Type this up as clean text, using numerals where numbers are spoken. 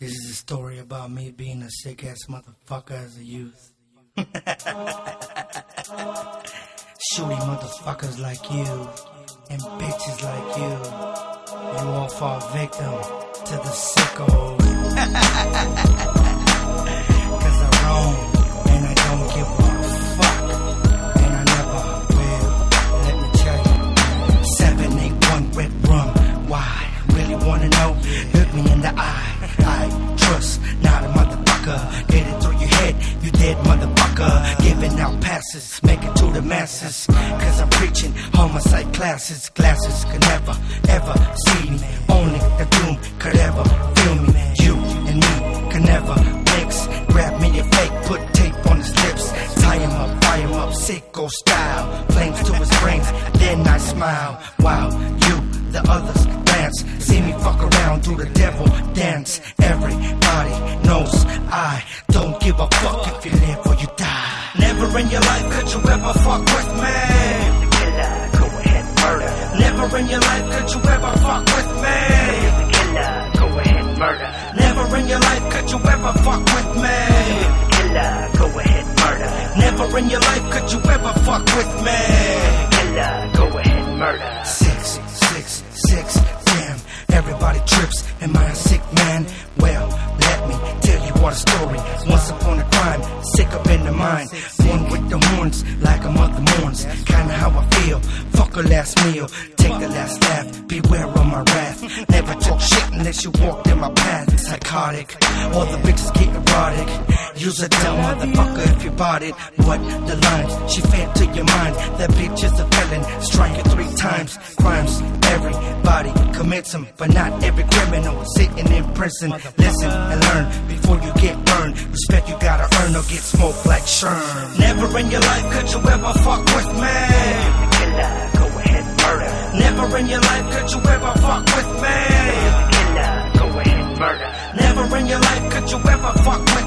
This is a story about me being a sick ass motherfucker as a youth. Shooty motherfuckers like you and bitches like you. You all fall victim to the sicko. Cause I roam and I don't give a fuck. And I never will. Let me tell you. 781 red rum. Why? Really wanna know? Look me in the eye. I trust, not a motherfucker. Get it through your head, you dead motherfucker. Giving out passes, make it to the masses. Cause I'm preaching homicide classes. Glasses could never, ever see me. Only the doom could ever feel me. You and me can never mix. Grab me a fake, put tape on his lips. Tie him up, fire him up, sicko style. Flames to his brains, then I smile. Wow, you, the others glance. See me fuck around, do the devil dance. Everybody knows I don't give a fuck if you live or you die. Never in your life could you ever fuck with me. Killer, go ahead, murder. Never in your life could you ever fuck with me. Killer, go ahead, murder. Never in your life could you ever fuck with me. Killer, go ahead, murder. Never in your life could you ever fuck with me. Killer, go ahead, murder. 666, damn, everybody trips. Am I a sick man? Well, let me tell you what a story. Once upon a crime, sick up in the mind. One with the horns, like a mother mourns. Kinda how I feel, fuck a last meal. Take the last laugh, beware of my wrath. Never talk shit unless you walked in my path. Psychotic, all the bitches get erotic. Use a dumb motherfucker if you bought it. What the lines, she fed to your mind. That bitch is a felon, strike it 3 times. Crimes, everybody commits them, but not every criminal is sitting in prison. Listen and learn before you get burned. Respect you gotta earn or get smoked like Sherm. Never in your life could you ever fuck with me. Killer, go ahead, murder. Never in your life could you ever fuck with me. Killer, go ahead, murder. Never in your life could you ever fuck with me.